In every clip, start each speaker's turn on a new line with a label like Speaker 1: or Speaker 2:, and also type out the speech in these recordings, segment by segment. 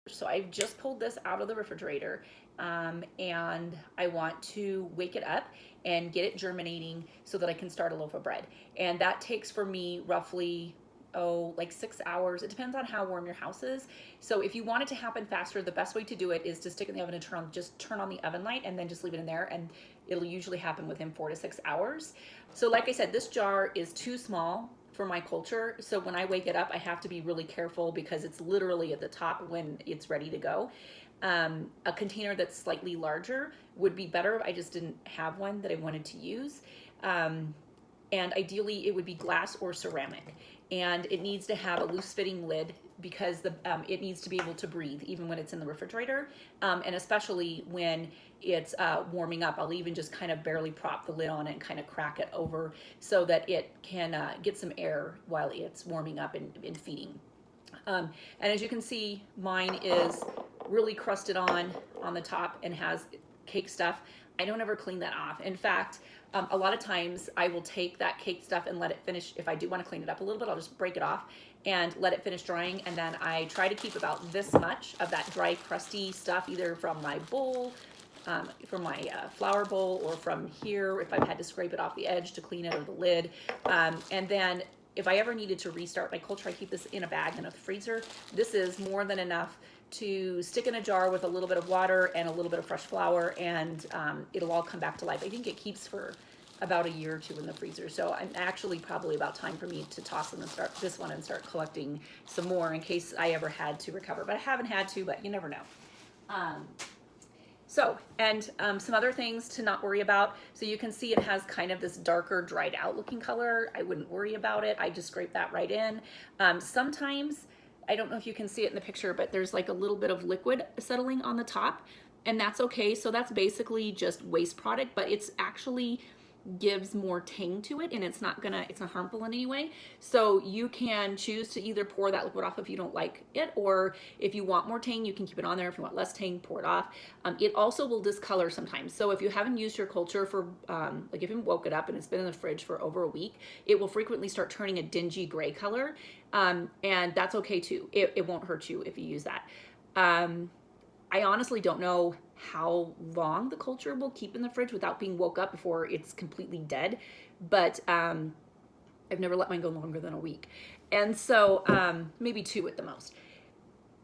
Speaker 1: So I've just pulled this out of the refrigerator, and I want to wake it up and get it germinating so that I can start a loaf of bread. And that takes for me roughly, like 6 hours. It depends on how warm your house is. So if you want it to happen faster, the best way to do it is to stick it in the oven and turn on the oven light and then just leave it in there, and it'll usually happen within 4 to 6 hours. So like I said, this jar is too small for my culture. So when I wake it up, I have to be really careful because it's literally at the top when it's ready to go. A container that's slightly larger would be better. I just didn't have one that I wanted to use. And ideally it would be glass or ceramic. And it needs to have a loose fitting lid because it needs to be able to breathe even when it's in the refrigerator, and especially when it's warming up. I'll even just kind of barely prop the lid on it and kind of crack it over so that it can get some air while it's warming up and feeding. And as you can see, mine is really crusted on the top and has cake stuff. I don't ever clean that off. In fact, a lot of times I will take that cake stuff and let it finish. If I do want to clean it up a little bit, I'll just break it off and let it finish drying. And then I try to keep about this much of that dry, crusty stuff, either from my bowl, from my flour bowl, or from here if I've had to scrape it off the edge to clean it, or the lid. And then if I ever needed to restart my culture, I keep this in a bag in a freezer. This is more than enough to stick in a jar with a little bit of water and a little bit of fresh flour, and it'll all come back to life. I think it keeps for about a year or two in the freezer. So I'm actually probably about time for me to toss them and start this one and start collecting some more in case I ever had to recover. But I haven't had to, but you never know. Some other things to not worry about. So you can see it has kind of this darker, dried out looking color. I wouldn't worry about it. I just scrape that right in. Sometimes, I don't know if you can see it in the picture, but there's like a little bit of liquid settling on the top, and that's okay. So that's basically just waste product, but it's actually gives more tang to it, and it's not harmful in any way. So you can choose to either pour that liquid off if you don't like it, or if you want more tang, you can keep it on there. If you want less tang, pour it off. It also will discolor sometimes. So if you haven't used your culture for, like if you woke it up and it's been in the fridge for over a week, it will frequently start turning a dingy gray color, and that's okay too. It won't hurt you if you use that. I honestly don't know how long the culture will keep in the fridge without being woke up before it's completely dead, but I've never let mine go longer than a week. And so maybe 2 at the most.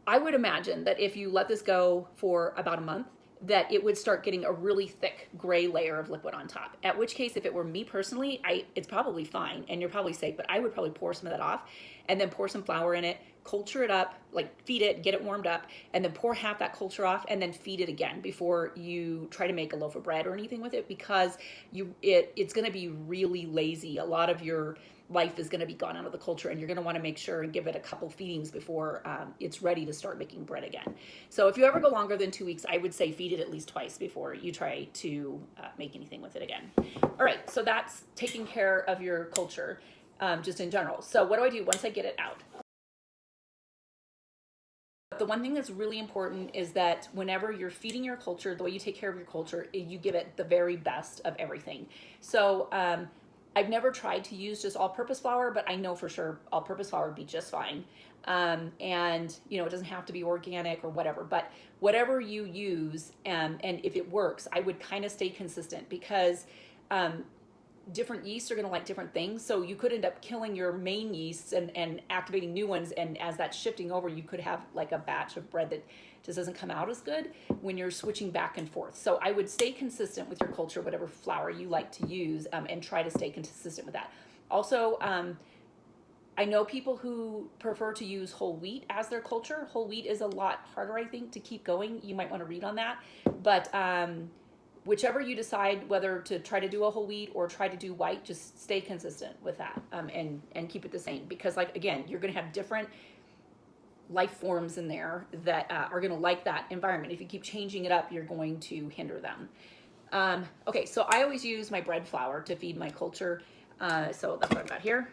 Speaker 1: I would imagine that if you let this go for about a month, that it would start getting a really thick gray layer of liquid on top. At which case, if it were me personally, it's probably fine and you're probably safe, but I would probably pour some of that off and then pour some flour in it, culture it up, like feed it, get it warmed up, and then pour half that culture off and then feed it again before you try to make a loaf of bread or anything with it, because it's gonna be really lazy. A lot of your life is going to be gone out of the culture, and you're going to want to make sure and give it a couple feedings before it's ready to start making bread again. So if you ever go longer than 2 weeks, I would say feed it at least twice before you try to make anything with it again. All right, so that's taking care of your culture just in general. So what do I do once I get it out? The one thing that's really important is that whenever you're feeding your culture, the way you take care of your culture, you give it the very best of everything. So I've never tried to use just all-purpose flour, but I know for sure all-purpose flour would be just fine. And it doesn't have to be organic or whatever, but whatever you use, and if it works, I would kind of stay consistent, because different yeasts are going to like different things. So you could end up killing your main yeasts and activating new ones. And as that's shifting over, you could have like a batch of bread that just doesn't come out as good when you're switching back and forth. So I would stay consistent with your culture, whatever flour you like to use, and try to stay consistent with that. Also, I know people who prefer to use whole wheat as their culture. Whole wheat is a lot harder, I think, to keep going. You might want to read on that. But whichever you decide, whether to try to do a whole wheat or try to do white, just stay consistent with that, and keep it the same. Because, like, again, you're going to have different life forms in there that are going to like that environment. If you keep changing it up, you're going to hinder them. Okay, so I always use my bread flour to feed my culture. So that's what I've got here.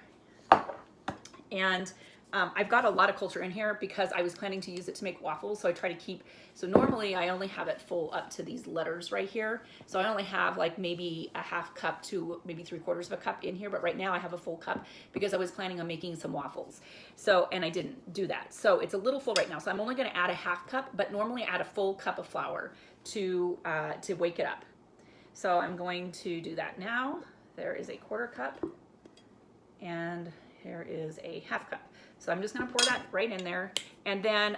Speaker 1: And I've got a lot of culture in here because I was planning to use it to make waffles. So I try to keep, so normally I only have it full up to these letters right here. So I only have like maybe a half cup to maybe 3/4 of a cup in here. But right now I have a full cup because I was planning on making some waffles. So, and I didn't do that. So it's a little full right now. So I'm only going to add a half cup, but normally add a full cup of flour to wake it up. So I'm going to do that now. There is a 1/4 cup and here is a half cup. So I'm just going to pour that right in there. And then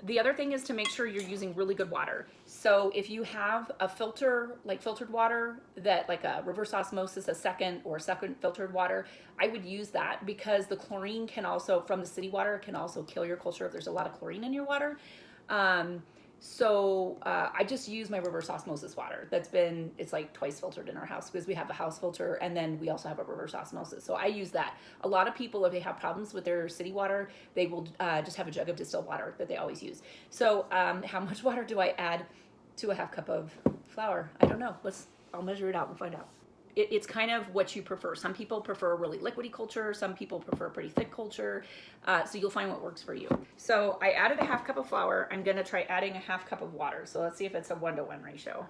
Speaker 1: the other thing is to make sure you're using really good water. So if you have a filter, like filtered water, that like a reverse osmosis, a second filtered water, I would use that because the chlorine can also, from the city water, can also kill your culture if there's a lot of chlorine in your water. So I just use my reverse osmosis water. It's like twice filtered in our house because we have a house filter and then we also have a reverse osmosis. So I use that. A lot of people, if they have problems with their city water, they will just have a jug of distilled water that they always use. So how much water do I add to a half cup of flour? I don't know. I'll measure it out and find out. It's kind of what you prefer. Some people prefer a really liquidy culture. Some people prefer a pretty thick culture. So you'll find what works for you. So I added a half cup of flour. I'm gonna try adding a half cup of water. So let's see if it's a 1-to-1 ratio.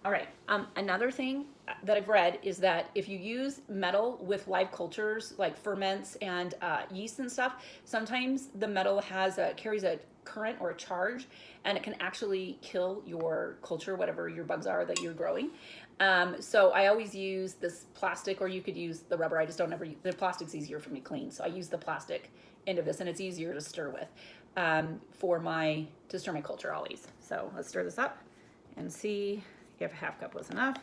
Speaker 1: All right, another thing that I've read is that if you use metal with live cultures like ferments and yeast and stuff, sometimes the metal carries a current or a charge and it can actually kill your culture, whatever your bugs are that you're growing. So I always use this plastic, or you could use the rubber. I just don't ever use, the plastic's easier for me to clean. So I use the plastic end of this and it's easier to stir with to stir my culture always. So let's stir this up and see if a half cup was enough.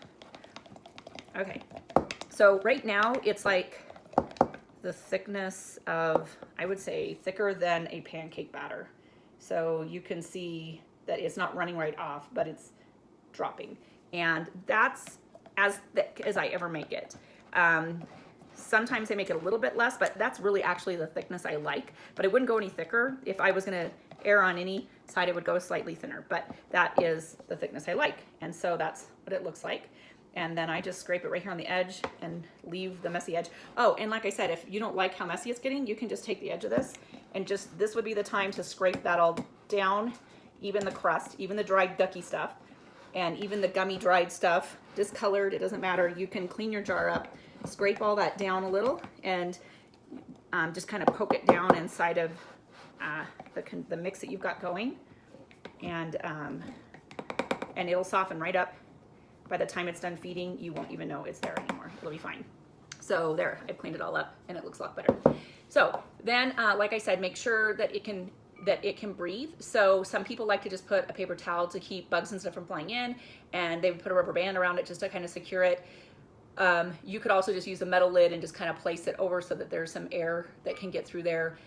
Speaker 1: Okay, so right now it's like the thickness of, I would say, thicker than a pancake batter. So you can see that it's not running right off, but it's dropping. And that's as thick as I ever make it. Sometimes I make it a little bit less, but that's really actually the thickness I like. But I wouldn't go any thicker. If I was gonna err on any side, it would go slightly thinner, but that is the thickness I like. And so that's what it looks like. And then I just scrape it right here on the edge and leave the messy edge. Oh, and like I said, if you don't like how messy it's getting, you can just take the edge of this and this would be the time to scrape that all down, even the crust, even the dried ducky stuff, and even the gummy dried stuff, discolored, it doesn't matter. You can clean your jar up, scrape all that down a little, and just kind of poke it down inside of the mix that you've got going, and it'll soften right up. By the time it's done feeding, you won't even know it's there anymore. It'll be fine. So there, I've cleaned it all up and it looks a lot better. So then, like I said, make sure that it can breathe. So some people like to just put a paper towel to keep bugs and stuff from flying in, and they would put a rubber band around it just to kind of secure it. You could also just use a metal lid and just kind of place it over so that there's some air that can get through there.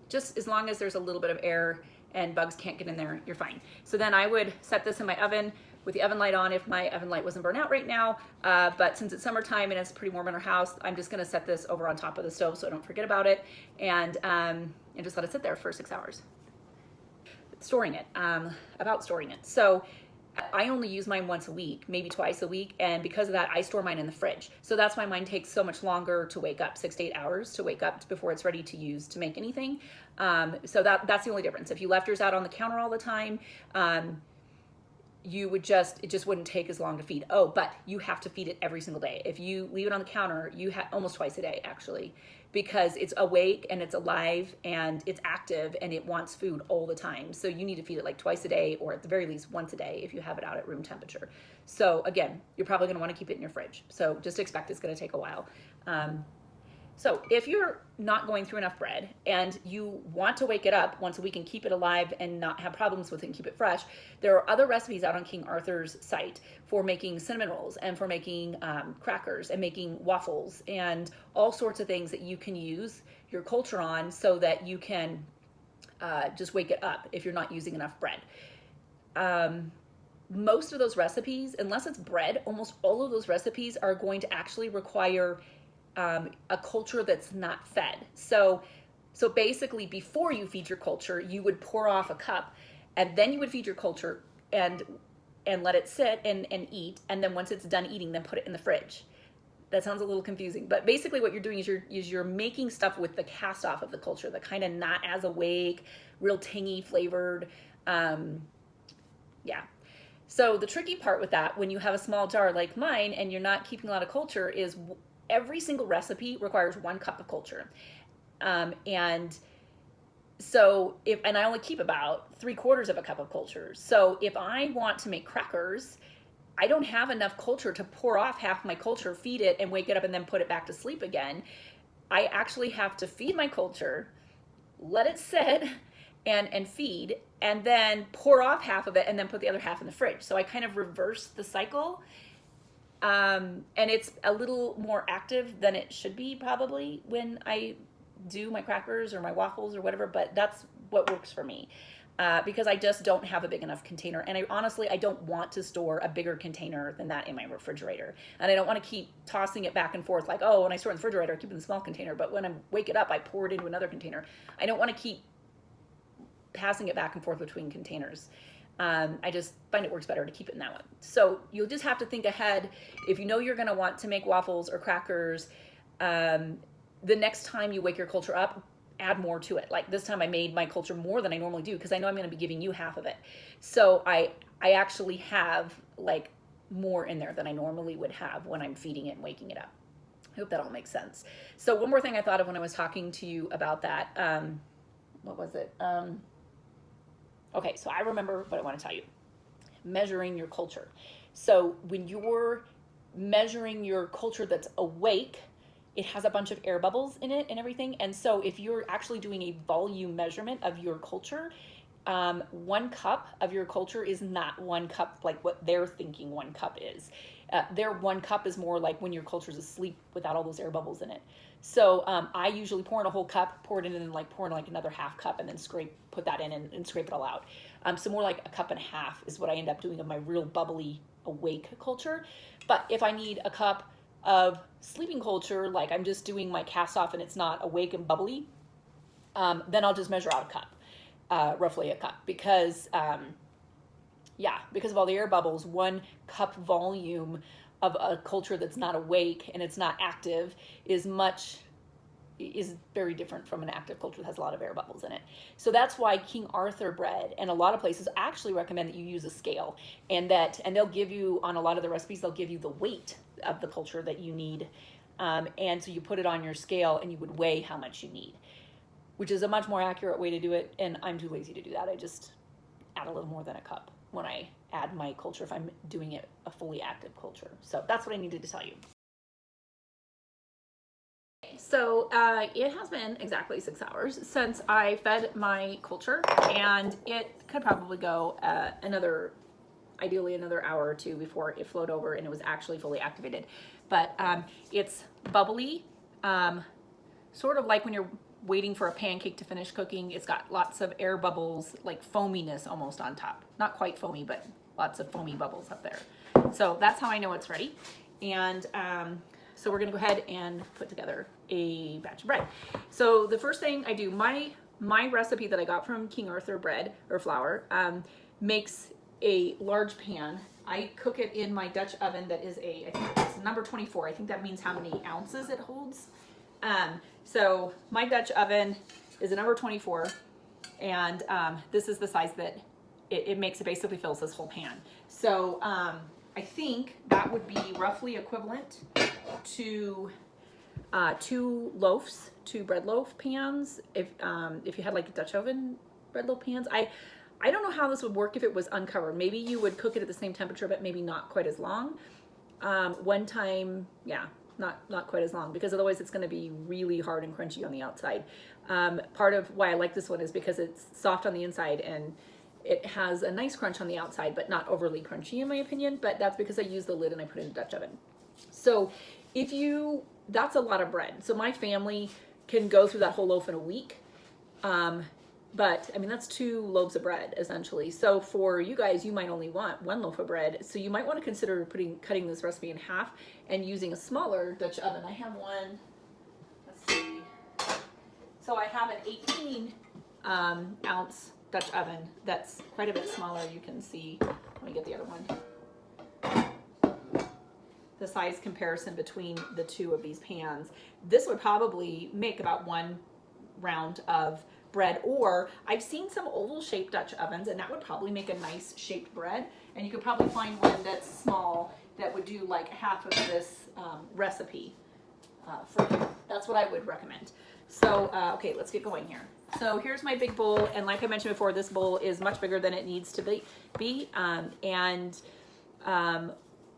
Speaker 1: Just as long as there's a little bit of air and bugs can't get in there, you're fine. So then I would set this in my oven with the oven light on if my oven light wasn't burnt out right now. But since it's summertime and it's pretty warm in our house, I'm just gonna set this over on top of the stove so I don't forget about it, and just let it sit there for 6 hours. Storing it, about storing it. So I only use mine once a week, maybe twice a week, and because of that, I store mine in the fridge. So that's why mine takes so much longer to wake up, 6 to 8 hours to wake up before it's ready to use to make anything. So that's the only difference. If you left yours out on the counter all the time, it just wouldn't take as long to feed. Oh, but you have to feed it every single day. If you leave it on the counter, almost twice a day actually, because it's awake and it's alive and it's active and it wants food all the time. So you need to feed it like twice a day, or at the very least once a day if you have it out at room temperature. So again, you're probably gonna wanna keep it in your fridge. So just expect it's gonna take a while. So if you're not going through enough bread and you want to wake it up once a week and keep it alive and not have problems with it and keep it fresh, there are other recipes out on King Arthur's site for making cinnamon rolls and for making crackers and making waffles and all sorts of things that you can use your culture on so that you can just wake it up if you're not using enough bread. Most of those recipes, unless it's bread, almost all of those recipes are going to actually require a culture that's not fed. So basically, before you feed your culture, you would pour off a cup, and then you would feed your culture and let it sit and eat. And then once it's done eating, then put it in the fridge. that sounds a little confusing, but basically what you're doing is you're making stuff with the cast off of the culture, the kind of not as awake, real tangy flavored. Yeah. So the tricky part with that, when you have a small jar like mine and you're not keeping a lot of culture, is every single recipe requires 1 cup of culture. And so and I only keep about 3/4 of a cup of culture. So if I want to make crackers, I don't have enough culture to pour off half my culture, feed it, and wake it up and then put it back to sleep again. I actually have to feed my culture, let it sit, and feed, and then pour off half of it and then put the other half in the fridge. So I kind of reverse the cycle. And it's a little more active than it should be probably when I do my crackers or my waffles or whatever, but that's what works for me. Because I just don't have a big enough container. And I don't want to store a bigger container than that in my refrigerator. And I don't want to keep tossing it back and forth like, oh, when I store it in the refrigerator, I keep it in the small container. But when I wake it up, I pour it into another container. I don't want to keep passing it back and forth between containers. I just find it works better to keep it in that one. So you'll just have to think ahead. If you know you're going to want to make waffles or crackers, the next time you wake your culture up, add more to it. Like this time I made my culture more than I normally do because I know I'm going to be giving you half of it. So I actually have like more in there than I normally would have when I'm feeding it and waking it up. I hope that all makes sense. So one more thing I thought of when I was talking to you about that, what was it? Okay, so I remember what I want to tell you. Measuring your culture. So when you're measuring your culture that's awake, it has a bunch of air bubbles in it and everything. And so if you're actually doing a volume measurement of your culture, 1 cup of your culture is not 1 cup like what they're thinking 1 cup is. Their 1 cup is more like when your culture's asleep without all those air bubbles in it. So I usually pour in a whole cup, pour it in, and then like pour in like another half cup, and then put that in and scrape it all out. So more like 1.5 cups is what I end up doing of my real bubbly awake culture. But if I need a cup of sleeping culture, like I'm just doing my cast off and it's not awake and bubbly, then I'll just measure out a cup, roughly a cup, because because of all the air bubbles, 1 cup volume of a culture that's not awake and it's not active is very different from an active culture that has a lot of air bubbles in it. So that's why King Arthur bread and a lot of places actually recommend that you use a scale, and they'll give you, on a lot of the recipes, they'll give you the weight of the culture that you need. And so you put it on your scale and you would weigh how much you need, which is a much more accurate way to do it. And I'm too lazy to do that. I just add a little more than a cup when I add my culture if I'm doing it a fully active culture. So that's what I needed to tell you. So it has been exactly 6 hours since I fed my culture, and it could probably go ideally another hour or 2 before it flowed over and it was actually fully activated. But it's bubbly, sort of like when you're waiting for a pancake to finish cooking. It's got lots of air bubbles, like foaminess almost on top. Not quite foamy, but lots of foamy bubbles up there. So that's how I know it's ready. And so we're gonna go ahead and put together a batch of bread. So the first thing I do, my recipe that I got from King Arthur bread or flour makes a large pan. I cook it in my Dutch oven that is I think it's number 24. I think that means how many ounces it holds. So my Dutch oven is a number 24, and this is the size that it makes. It basically fills this whole pan. So I think that would be roughly equivalent to 2 loaves, 2 bread loaf pans. If you had like a Dutch oven bread loaf pans, I don't know how this would work if it was uncovered. Maybe you would cook it at the same temperature, but maybe not quite as long. One time, yeah, not quite as long, because otherwise it's going to be really hard and crunchy on the outside. Part of why I like this one is because it's soft on the inside and it has a nice crunch on the outside, but not overly crunchy in my opinion. But that's because I use the lid and I put it in a Dutch oven. So that's a lot of bread. So my family can go through that whole loaf in a week. But I mean, that's 2 loaves of bread essentially. So for you guys, you might only want 1 loaf of bread. So you might want to consider cutting this recipe in half and using a smaller Dutch oven. I have one, let's see. So I have an 18 ounce Dutch oven that's quite a bit smaller. You can see, let me get the other one. the size comparison between the two of these pans. This would probably make about 1 round of bread, or I've seen some oval shaped Dutch ovens, and that would probably make a nice shaped bread. And you could probably find one that's small that would do like half of this recipe for you. That's what I would recommend. So, okay, let's get going here. So here's my big bowl, and like I mentioned before, this bowl is much bigger than it needs to be.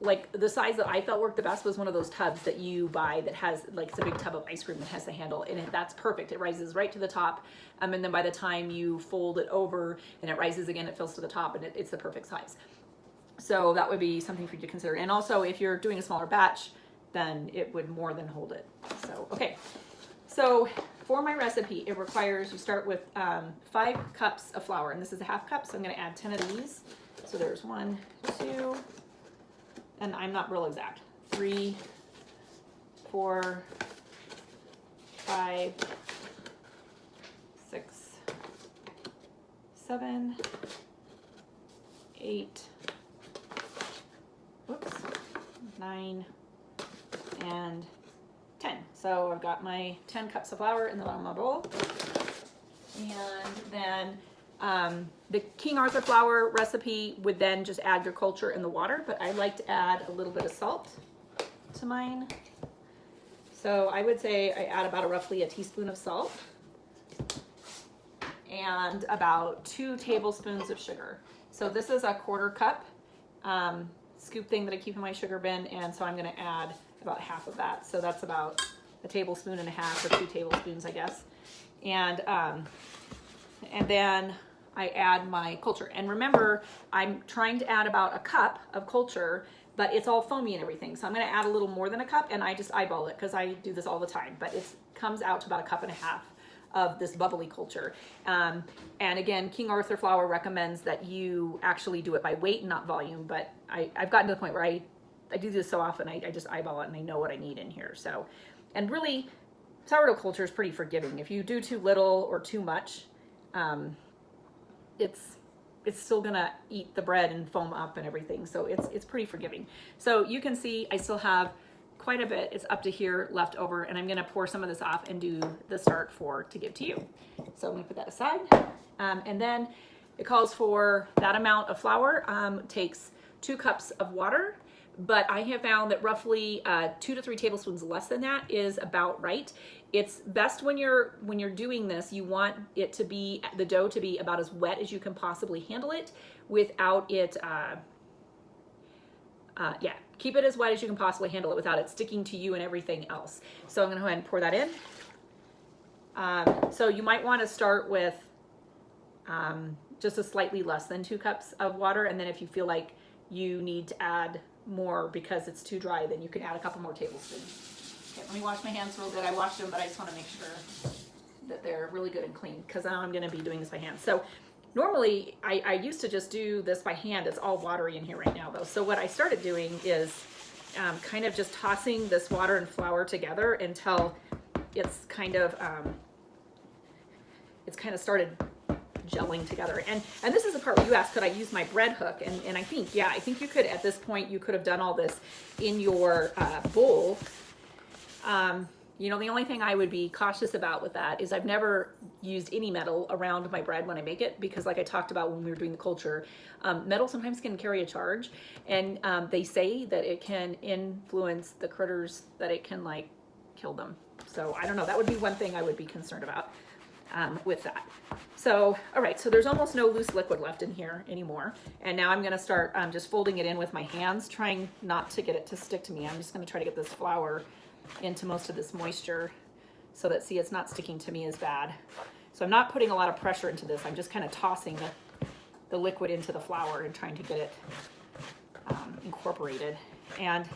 Speaker 1: Like the size that I felt worked the best was one of those tubs that you buy that has, like, it's a big tub of ice cream that has the handle, and that's perfect. It rises right to the top, and then by the time you fold it over and it rises again, it fills to the top, and it's the perfect size. So that would be something for you to consider. And also, if you're doing a smaller batch, then it would more than hold it. So, okay. So for my recipe, it requires, you start with 5 cups of flour, and this is a half cup, so I'm going to add 10 of these. So there's 1, 2, and I'm not real exact, 3, 4, 5, 6, 7, 8, whoops, 9, and 10. So I've got my 10 cups of flour in the bottom of my bowl. And then the King Arthur flour recipe would then just add your culture in the water, but I like to add a little bit of salt to mine. So I would say I add about roughly a teaspoon of salt and about 2 tablespoons of sugar. So this is a 1/4 cup scoop thing that I keep in my sugar bin, and so I'm going to add about half of that. So that's about 1.5 tablespoons or 2 tablespoons, I guess. And then I add my culture. And remember, I'm trying to add about 1 cup of culture, but it's all foamy and everything. So I'm going to add a little more than 1 cup, and I just eyeball it because I do this all the time. But it comes out to about 1.5 cups of this bubbly culture. And again, King Arthur flour recommends that you actually do it by weight and not volume. But I've gotten to the point where I do this so often, I just eyeball it and I know what I need in here. So, and really, sourdough culture is pretty forgiving. If you do too little or too much, it's still gonna eat the bread and foam up and everything. So it's pretty forgiving. So you can see I still have quite a bit. It's up to here left over, and I'm gonna pour some of this off and do the start to give to you. So I'm gonna put that aside. And then it calls for that amount of flour, takes 2 cups of water, but I have found that roughly 2 to 3 tablespoons less than that is about right. It's best when you're doing this, you want it to be, the dough to be about as wet as you can possibly handle it without it, keep it as wet as you can possibly handle it without it sticking to you and everything else. So I'm gonna go ahead and pour that in. So you might wanna start with just a slightly less than 2 cups of water, and then if you feel like you need to add more because it's too dry, then you can add a couple more tablespoons. Okay, let me wash my hands real good. I washed them, but I just want to make sure that they're really good and clean because now I'm going to be doing this by hand. So normally I used to just do this by hand. It's all watery in here right now though. So what I started doing is kind of just tossing this water and flour together until it's kind of started gelling together. And this is the part where you asked, could I use my bread hook? And I think you could, at this point, you could have done all this in your bowl. You know, the only thing I would be cautious about with that is I've never used any metal around my bread when I make it, because like I talked about when we were doing the culture, metal sometimes can carry a charge, and they say that it can influence the critters, that it can like kill them. So I don't know, that would be one thing I would be concerned about with that. So, all right, so there's almost no loose liquid left in here anymore. And now I'm gonna start just folding it in with my hands, trying not to get it to stick to me. I'm just gonna try to get this flour into most of this moisture so that, see, it's not sticking to me as bad. So I'm not putting a lot of pressure into this. I'm just kind of tossing the liquid into the flour and trying to get it incorporated. And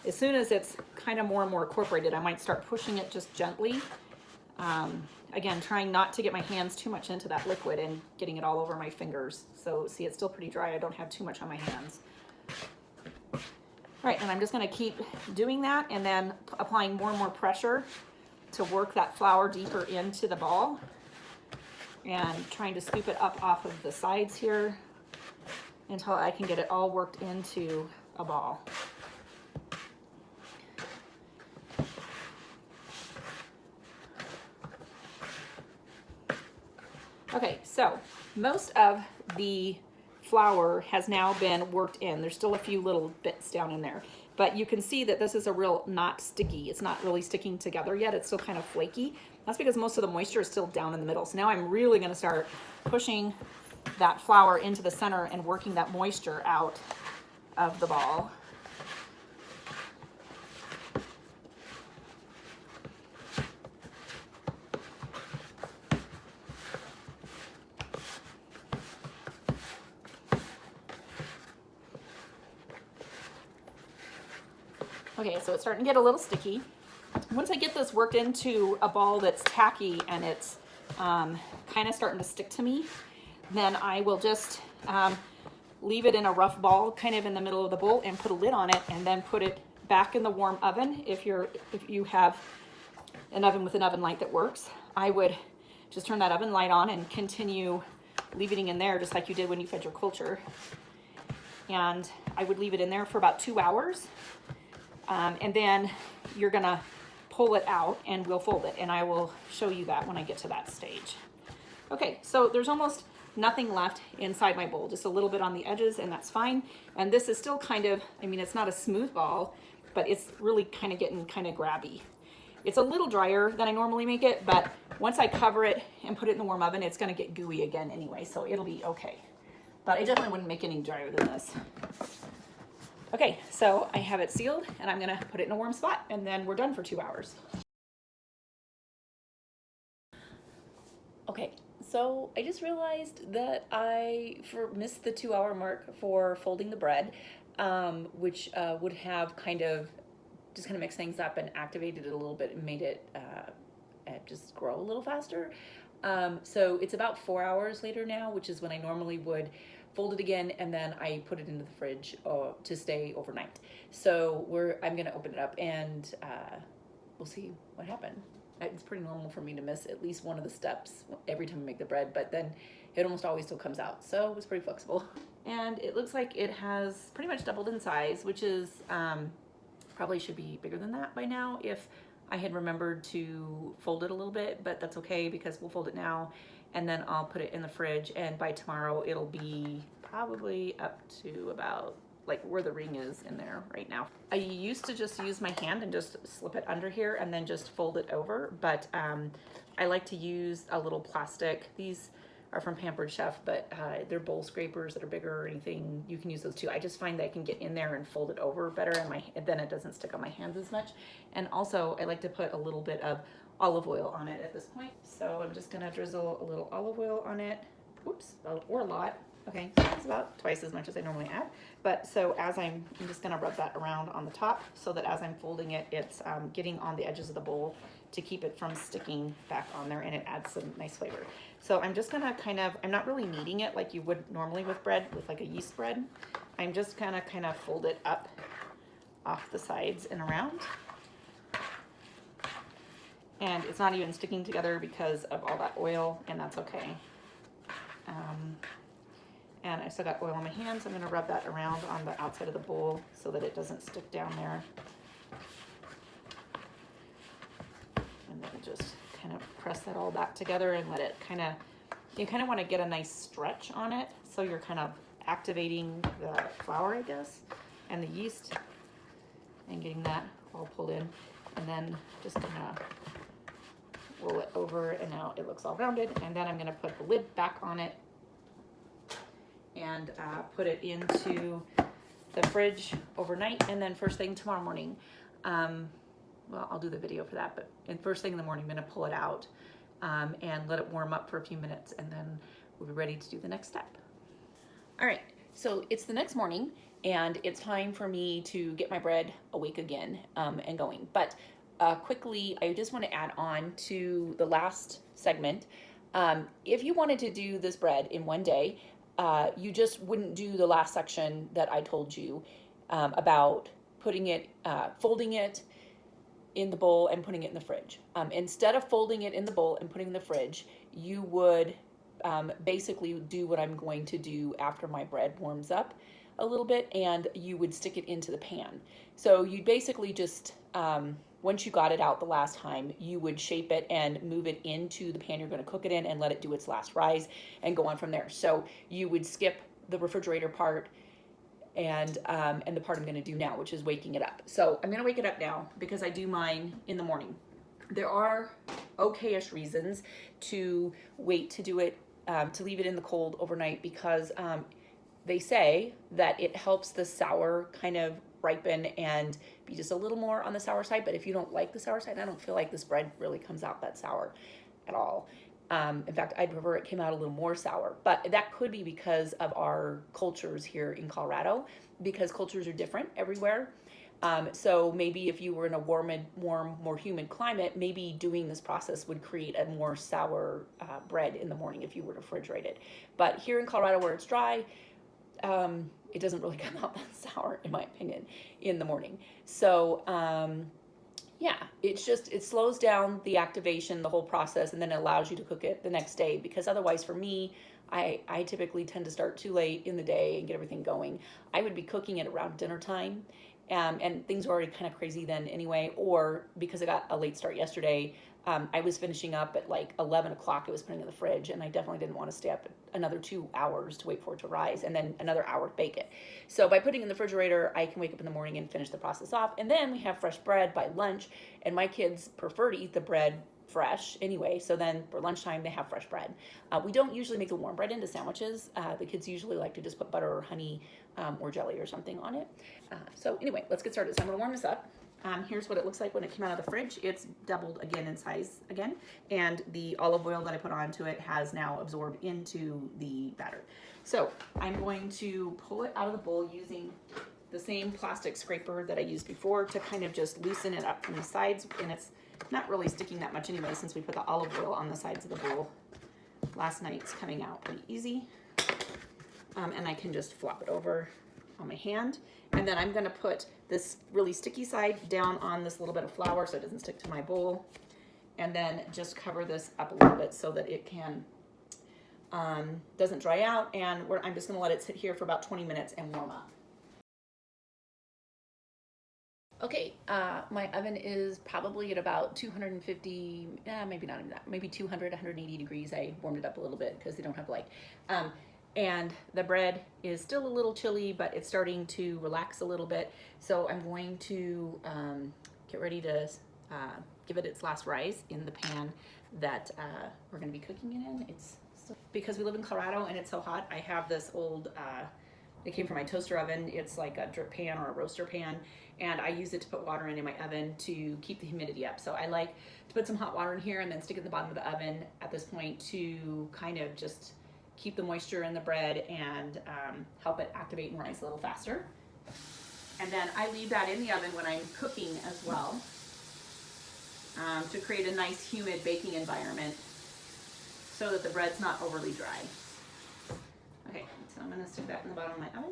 Speaker 1: as soon as it's kind of more and more incorporated, I might start pushing it just gently. Again, trying not to get my hands too much into that liquid and getting it all over my fingers. So see, it's still pretty dry. I don't have too much on my hands. All right, and I'm just gonna keep doing that and then applying more and more pressure to work that flour deeper into the ball, and trying to scoop it up off of the sides here until I can get it all worked into a ball. Okay, so most of the flour has now been worked in. There's still a few little bits down in there, but you can see that this is a real not sticky. It's not really sticking together yet. It's still kind of flaky. That's because most of the moisture is still down in the middle. So now I'm really going to start pushing that flour into the center and working that moisture out of the ball. Okay, so it's starting to get a little sticky. Once I get this worked into a ball that's tacky and it's kind of starting to stick to me, then I will just leave it in a rough ball kind of in the middle of the bowl and put a lid on it, and then put it back in the warm oven. If you have an oven with an oven light that works, I would just turn that oven light on and continue leaving it in there just like you did when you fed your culture. And I would leave it in there for about 2 hours. And then you're gonna pull it out and we'll fold it, and I will show you that when I get to that stage. Okay, so there's almost nothing left inside my bowl, just a little bit on the edges, and that's fine. And this is still kind of, I mean, it's not a smooth ball, but it's really kind of getting kind of grabby. It's a little drier than I normally make it, but once I cover it and put it in the warm oven, it's gonna get gooey again anyway, so it'll be okay. But I definitely wouldn't make any drier than this. Okay, so I have it sealed, and I'm gonna put it in a warm spot, and then we're done for 2 hours. Okay, so I just realized that I missed the 2 hour mark for folding the bread, which would have kind of mixed things up and activated it a little bit and made it just grow a little faster. So it's about 4 hours later now, which is when I normally would fold it again, and then I put it into the fridge to stay overnight. So I'm gonna open it up, and we'll see what happened. It's pretty normal for me to miss at least one of the steps every time I make the bread, but then it almost always still comes out. So it was pretty flexible. And it looks like it has pretty much doubled in size, which is probably should be bigger than that by now if I had remembered to fold it a little bit, but that's okay because we'll fold it now, and then I'll put it in the fridge, and by tomorrow it'll be probably up to about like where the ring is in there right now. I used to just use my hand and just slip it under here and then just fold it over, but I like to use a little plastic. These are from Pampered Chef, but they're bowl scrapers that are bigger or anything. You can use those too. I just find that I can get in there and fold it over better, and then it doesn't stick on my hands as much. And also I like to put a little bit of olive oil on it at this point. So I'm just gonna drizzle a little olive oil on it. Whoops, or a lot. Okay, so it's about twice as much as I normally add. But so I'm just gonna rub that around on the top so that as I'm folding it, it's getting on the edges of the bowl to keep it from sticking back on there, and it adds some nice flavor. So I'm just gonna I'm not really kneading it like you would normally with bread, with like a yeast bread. I'm just gonna kind of fold it up off the sides and around. And it's not even sticking together because of all that oil, and that's okay. And I still got oil on my hands. I'm gonna rub that around on the outside of the bowl so that it doesn't stick down there. And then just kind of press that all back together and let it you kind of want to get a nice stretch on it. So you're kind of activating the flour, I guess, and the yeast, and getting that all pulled in. And then just gonna roll it over, and now it looks all rounded. And then I'm gonna put the lid back on it and put it into the fridge overnight, and then first thing tomorrow morning, well, I'll do the video for that, but first thing in the morning, I'm gonna pull it out and let it warm up for a few minutes, and then we'll be ready to do the next step. All right, so it's the next morning, and it's time for me to get my bread awake again and going. But quickly, I just want to add on to the last segment. If you wanted to do this bread in one day, you just wouldn't do the last section that I told you about putting it, folding it in the bowl and putting it in the fridge. Instead of folding it in the bowl and putting it in the fridge, you would basically do what I'm going to do after my bread warms up a little bit, and you would stick it into the pan. So you'd basically just once you got it out the last time, you would shape it and move it into the pan you're going to cook it in and let it do its last rise and go on from there. So you would skip the refrigerator part and the part I'm going to do now, which is waking it up. So I'm going to wake it up now because I do mine in the morning. There are okay-ish reasons to wait to do it, to leave it in the cold overnight, because they say that it helps the sour kind of ripen and be just a little more on the sour side. But if you don't like the sour side, I don't feel like this bread really comes out that sour at all. In fact, I'd prefer it came out a little more sour, but that could be because of our cultures here in Colorado, because cultures are different everywhere. So maybe if you were in a warm, more humid climate, maybe doing this process would create a more sour bread in the morning if you were to refrigerate it. But here in Colorado where it's dry, it doesn't really come out that sour, in my opinion, in the morning. So yeah, it slows down the activation, the whole process, and then it allows you to cook it the next day. Because otherwise, for me, I typically tend to start too late in the day and get everything going. I would be cooking it around dinner time, and things were already kind of crazy then anyway. Or because I got a late start yesterday, I was finishing up at like 11 o'clock. I was putting it in the fridge, and I definitely didn't want to stay up another 2 hours to wait for it to rise and then another hour to bake it. So by putting it in the refrigerator, I can wake up in the morning and finish the process off. And then we have fresh bread by lunch, and my kids prefer to eat the bread fresh anyway. So then for lunchtime, they have fresh bread. We don't usually make the warm bread into sandwiches. The kids usually like to just put butter or honey or jelly or something on it. So anyway, let's get started. So I'm going to warm this up. Here's what it looks like when it came out of the fridge. It's doubled again in size again, and the olive oil that I put onto it has now absorbed into the batter. So I'm going to pull it out of the bowl using the same plastic scraper that I used before to kind of just loosen it up from the sides, and it's not really sticking that much anyway since we put the olive oil on the sides of the bowl last night. It's coming out pretty easy, and I can just flop it over on my hand. And then I'm going to put this really sticky side down on this little bit of flour so it doesn't stick to my bowl, and then just cover this up a little bit so that it can doesn't dry out, and I'm just going to let it sit here for about 20 minutes and warm up. Okay, my oven is probably at about 250, maybe not even that, maybe 200, 180 degrees. I warmed it up a little bit because they don't have light. And the bread is still a little chilly, but it's starting to relax a little bit. So I'm going to get ready to give it its last rise in the pan that we're going to be cooking it in. Because we live in Colorado and it's so hot, I have this old, it came from my toaster oven. It's like a drip pan or a roaster pan, and I use it to put water in my oven to keep the humidity up. So I like to put some hot water in here and then stick it in the bottom of the oven at this point to kind of just keep the moisture in the bread and help it activate and rise a little faster. And then I leave that in the oven when I'm cooking as well, to create a nice humid baking environment so that the bread's not overly dry. Okay, so I'm gonna stick that in the bottom of my oven.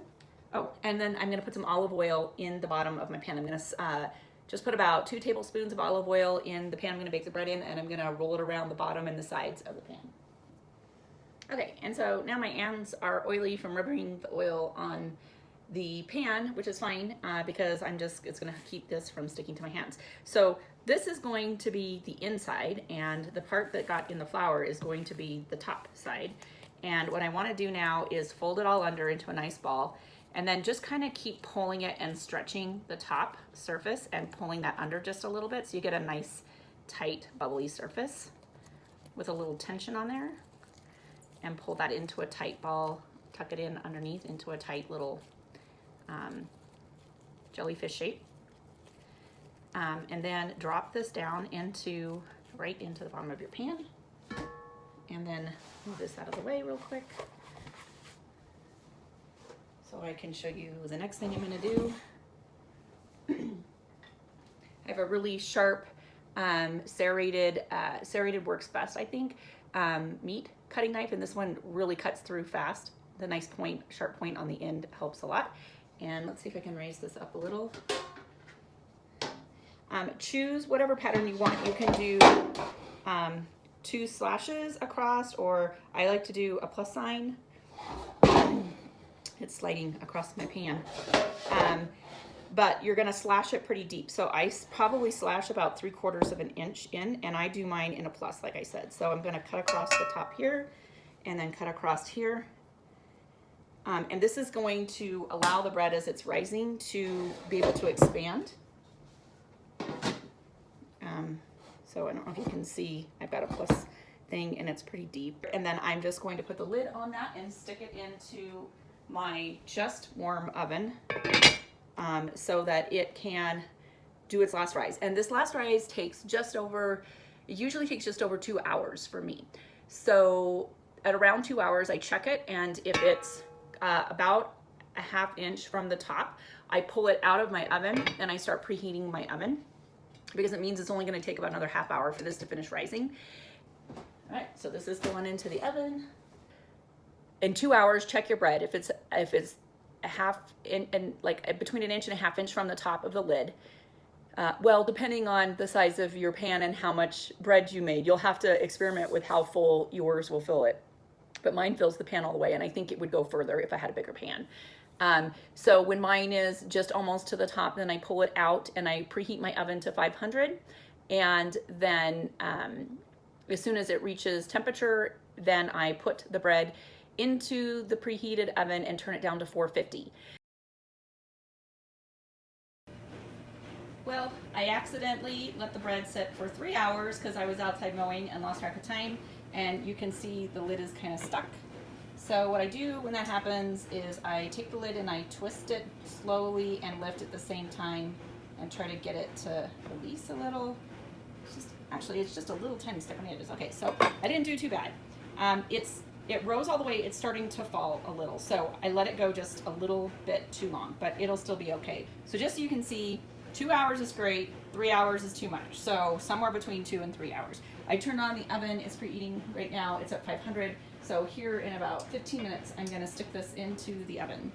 Speaker 1: Oh, and then I'm gonna put some olive oil in the bottom of my pan. I'm gonna just put about 2 tablespoons of olive oil in the pan I'm gonna bake the bread in, and I'm gonna roll it around the bottom and the sides of the pan. Okay, and so now my hands are oily from rubbing the oil on the pan, which is fine because it's gonna keep this from sticking to my hands. So this is going to be the inside, and the part that got in the flour is going to be the top side. And what I wanna do now is fold it all under into a nice ball, and then just kind of keep pulling it and stretching the top surface and pulling that under just a little bit so you get a nice, tight, bubbly surface with a little tension on there. And pull that into a tight ball, tuck it in underneath into a tight little jellyfish shape. And then drop this down right into the bottom of your pan. And then move this out of the way real quick so I can show you the next thing I'm gonna do. I have a really sharp, serrated works best, I think, meat cutting knife, and this one really cuts through fast. The nice point, sharp point on the end helps a lot. And let's see if I can raise this up a little. Choose whatever pattern you want. You can do 2 slashes across, or I like to do a plus sign. It's sliding across my pan. but you're gonna slash it pretty deep. So I probably slash about 3/4 of an inch in, and I do mine in a plus, like I said. So I'm gonna cut across the top here and then cut across here. And this is going to allow the bread as it's rising to be able to expand. So I don't know if you can see, I've got a plus thing and it's pretty deep. And then I'm just going to put the lid on that and stick it into my just warm oven so that it can do its last rise. And this last rise takes it usually takes just over 2 hours for me. So at around 2 hours, I check it, and if it's about a 1/2 inch from the top, I pull it out of my oven and I start preheating my oven, because it means it's only going to take about another 1/2 hour for this to finish rising. All right, so this is going into the oven. In 2 hours, check your bread. If it's a half in, and like between 1 inch and a 1/2 inch from the top of the lid, well, depending on the size of your pan and how much bread you made, you'll have to experiment with how full yours will fill it. But mine fills the pan all the way, and I think it would go further if I had a bigger pan. So when mine is just almost to the top, then I pull it out and I preheat my oven to 500. And then as soon as it reaches temperature, then I put the bread into the preheated oven and turn it down to 450. Well, I accidentally let the bread sit for 3 hours because I was outside mowing and lost track of time. And you can see the lid is kind of stuck. So what I do when that happens is I take the lid and I twist it slowly and lift at the same time and try to get it to release a little. It's just a little tiny stick on the edges. Okay, so I didn't do too bad. It rose all the way. It's starting to fall a little. So I let it go just a little bit too long, but it'll still be okay. So just so you can see, 2 hours is great, 3 hours is too much. So somewhere between 2 and 3 hours. I turned on the oven, it's preheating right now, it's at 500. So here in about 15 minutes, I'm gonna stick this into the oven.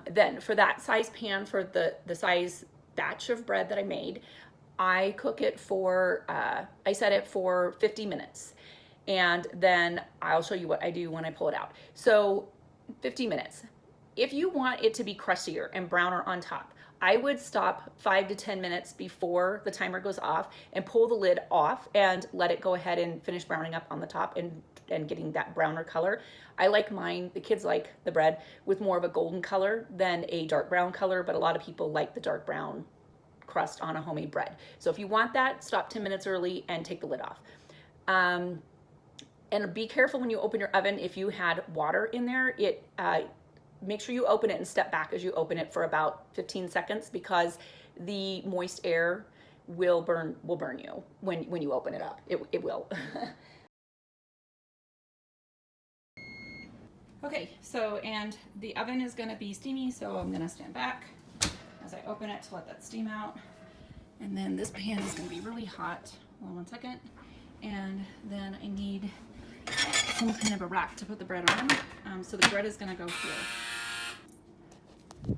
Speaker 1: Then for that size pan, for the size batch of bread that I made, I cook it for, I set it for 50 minutes. And then I'll show you what I do when I pull it out. So 50 minutes. If you want it to be crustier and browner on top, I would stop 5 to 10 minutes before the timer goes off and pull the lid off and let it go ahead and finish browning up on the top and getting that browner color. I like mine, the kids like the bread with more of a golden color than a dark brown color, but a lot of people like the dark brown crust on a homemade bread. So if you want that, stop 10 minutes early and take the lid off. And be careful when you open your oven. If you had water in there, make sure you open it and step back as you open it for about 15 seconds, because the moist air will burn you when you open it up. It will. Okay, so, and the oven is gonna be steamy, so I'm gonna stand back as I open it to let that steam out. And then this pan is gonna be really hot. Hold on 1 second. And then I need some kind of a rack to put the bread on. So the bread is gonna go here.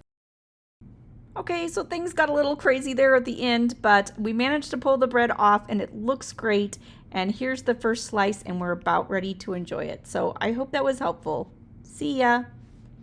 Speaker 1: Okay, so things got a little crazy there at the end, but we managed to pull the bread off and it looks great. And here's the first slice and we're about ready to enjoy it. So I hope that was helpful. See ya.